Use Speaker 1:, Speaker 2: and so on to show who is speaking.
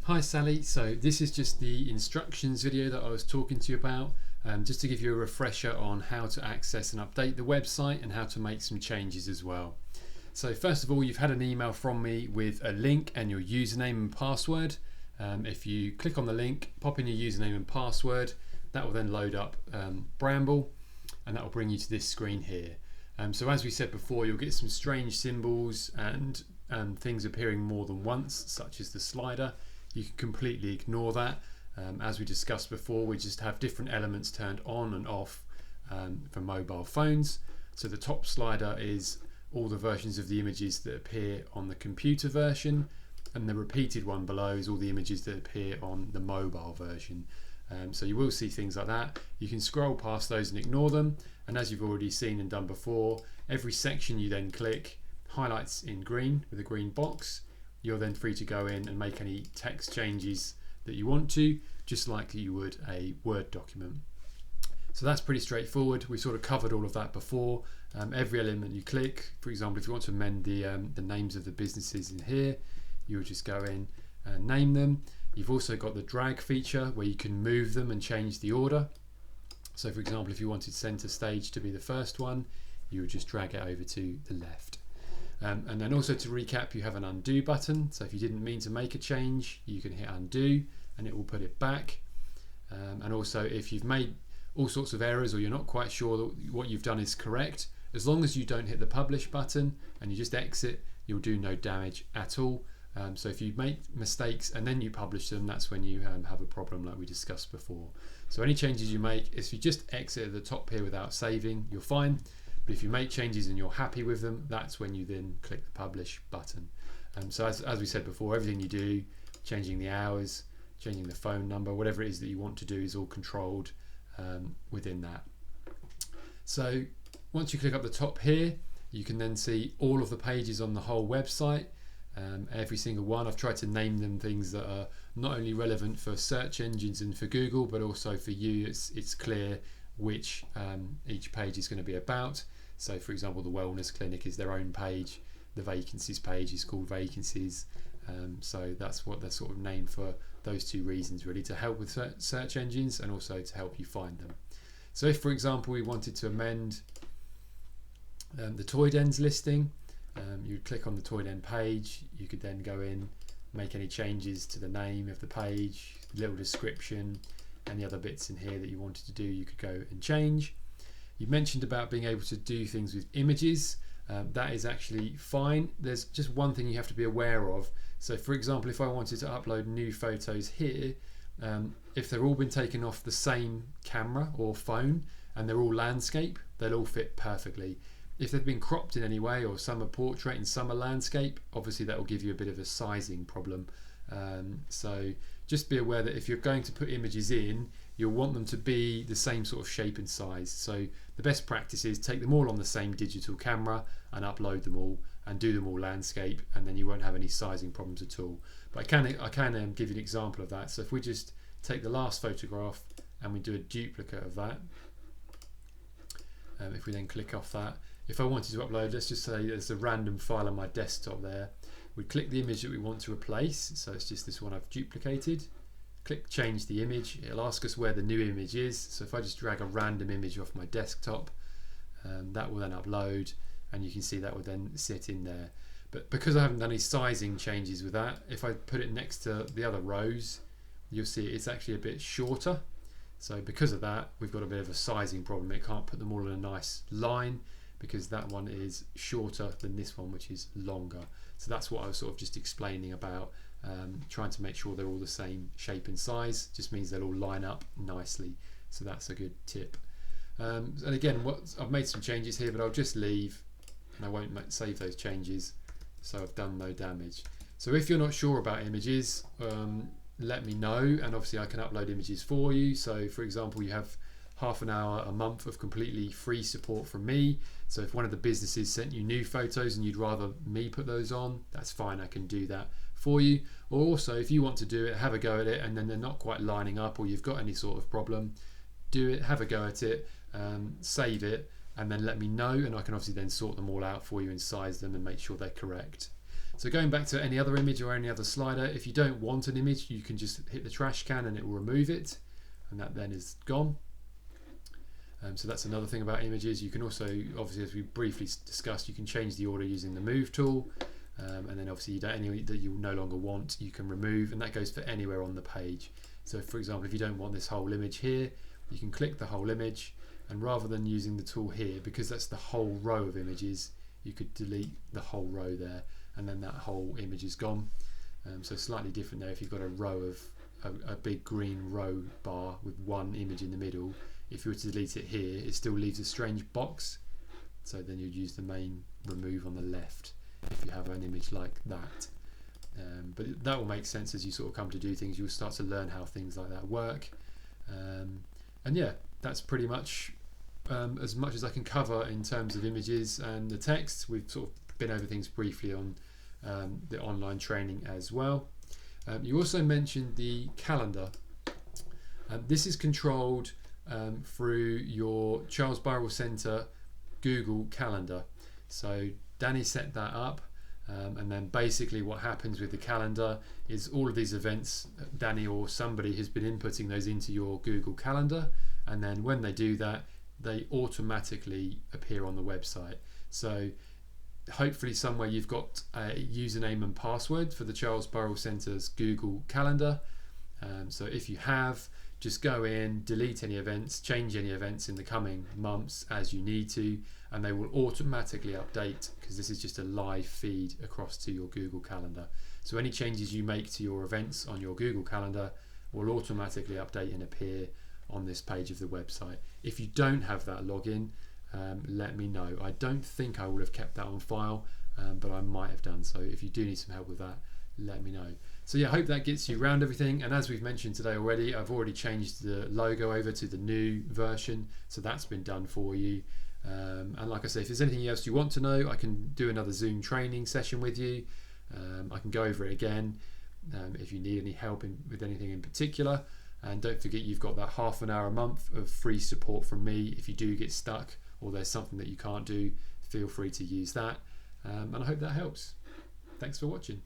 Speaker 1: Hi Sally, so this is just the instructions video that I was talking to you about, just to give you a refresher on how to access and update the website and how to make some changes as well. So first of all, you've had an email from me with a link and your username and password. If you click on the link, pop in your username and password, that will then load up Bramble and that will bring you to this screen here. So as we said before, you'll get some strange symbols and things appearing more than once, such as the slider. You can completely ignore that. As we discussed before, we just have different elements turned on and off for mobile phones. So the top slider is all the versions of the images that appear on the computer version, and the repeated one below is all the images that appear on the mobile version. So you will see things like that. You can scroll past those and ignore them, and as you've already seen and done before, every section you then click highlights in green with a green box. You're then free to go in and make any text changes that you want to, just like you would a Word document. So that's pretty straightforward. We sort of covered all of that before. Every element you click, for example, if you want to amend the names of the businesses in here, you'll just go in and name them. You've also got the drag feature where you can move them and change the order. So for example, if you wanted Center Stage to be the first one, you would just drag it over to the left. And then also, to recap, you have an undo button. So if you didn't mean to make a change, you can hit undo and it will put it back. And also, if you've made all sorts of errors or you're not quite sure that what you've done is correct, as long as you don't hit the publish button and you just exit, you'll do no damage at all. So if you make mistakes and then you publish them, that's when you have a problem, like we discussed before. So any changes you make, if you just exit at the top here without saving, you're fine. But if you make changes and you're happy with them, that's when you then click the publish button. So as we said before, everything you do, changing the hours, changing the phone number, whatever it is that you want to do is all controlled within that. So once you click up the top here, you can then see all of the pages on the whole website. Every single one. I've tried to name them things that are not only relevant for search engines and for Google, but also for you. It's clear which each page is going to be about. So for example, the wellness clinic is their own page, the vacancies page is called vacancies, so that's what they're sort of named for those two reasons, really, to help with search engines and also to help you find them. So if, for example, we wanted to amend the Toy Dens listing, you'd click on the Toy Den page. You could then go in, make any changes to the name of the page, little description, any other bits in here that you wanted to do, you could go and change. You mentioned about being able to do things with images. That is actually fine. There's just one thing you have to be aware of. So for example, if I wanted to upload new photos here, if they're all been taken off the same camera or phone and they're all landscape, they'll all fit perfectly. If they've been cropped in any way, or some are portrait and some are landscape, obviously that will give you a bit of a sizing problem. So just be aware that if you're going to put images in, you'll want them to be the same sort of shape and size. So the best practice is take them all on the same digital camera and upload them all and do them all landscape, and then you won't have any sizing problems at all. But I can give you an example of that. So if we just take the last photograph and we do a duplicate of that, if we then click off that, if I wanted to upload, let's just say there's a random file on my desktop there, we click the image that we want to replace. So it's just this one I've duplicated. Click change the image. It'll ask us where the new image is. So if I just drag a random image off my desktop, that will then upload, and you can see that will then sit in there. But because I haven't done any sizing changes with that, if I put it next to the other rows, you'll see it's actually a bit shorter. So because of that, we've got a bit of a sizing problem. It can't put them all in a nice line because that one is shorter than this one, which is longer. So that's what I was sort of just explaining about. Trying to make sure they're all the same shape and size just means they'll all line up nicely. So that's a good tip. And again, I've made some changes here, but I'll just leave and I won't save those changes. So I've done no damage. So if you're not sure about images, let me know, and obviously I can upload images for you. So for example, you have half an hour a month of completely free support from me. So if one of the businesses sent you new photos and you'd rather me put those on, that's fine, I can do that for you. Or also, if you want to do it, have a go at it, and then they're not quite lining up or you've got any sort of problem, do it, have a go at it, save it, and then let me know, and I can obviously then sort them all out for you and size them and make sure they're correct. So going back to any other image or any other slider, if you don't want an image, you can just hit the trash can and it will remove it, and that then is gone. So that's another thing about images. You can also, obviously, as we briefly discussed, you can change the order using the move tool, and then obviously any that you no longer want, you can remove, and that goes for anywhere on the page. So for example, if you don't want this whole image here, you can click the whole image, and rather than using the tool here, because that's the whole row of images, you could delete the whole row there, and then that whole image is gone. So slightly different there if you've got a row of a big green row bar with one image in the middle. If you were to delete it here, it still leaves a strange box, so then you'd use the main remove on the left if you have an image like that. But that will make sense as you sort of come to do things. You'll start to learn how things like that work. And yeah, that's pretty much as I can cover in terms of images and the text. We've sort of been over things briefly on the online training as well. You also mentioned the calendar. This is controlled through your Charles Burrell Centre Google Calendar. So Danny set that up, and then basically what happens with the calendar is all of these events, Danny or somebody has been inputting those into your Google Calendar, and then when they do that, they automatically appear on the website. So hopefully somewhere you've got a username and password for the Charles Burrell Centre's Google Calendar. So if you have, just go in, delete any events, change any events in the coming months as you need to, and they will automatically update, because this is just a live feed across to your Google Calendar. So any changes you make to your events on your Google Calendar will automatically update and appear on this page of the website. If you don't have that login, let me know. I don't think I will have kept that on file, but I might have done. So if you do need some help with that, let me know. So yeah, I hope that gets you around everything. And as we've mentioned today already, I've already changed the logo over to the new version, so that's been done for you. And like I say, if there's anything else you want to know, I can do another Zoom training session with you. I can go over it again if you need any help with anything in particular. And don't forget, you've got that half an hour a month of free support from me. If you do get stuck or there's something that you can't do, feel free to use that. And I hope that helps. Thanks for watching.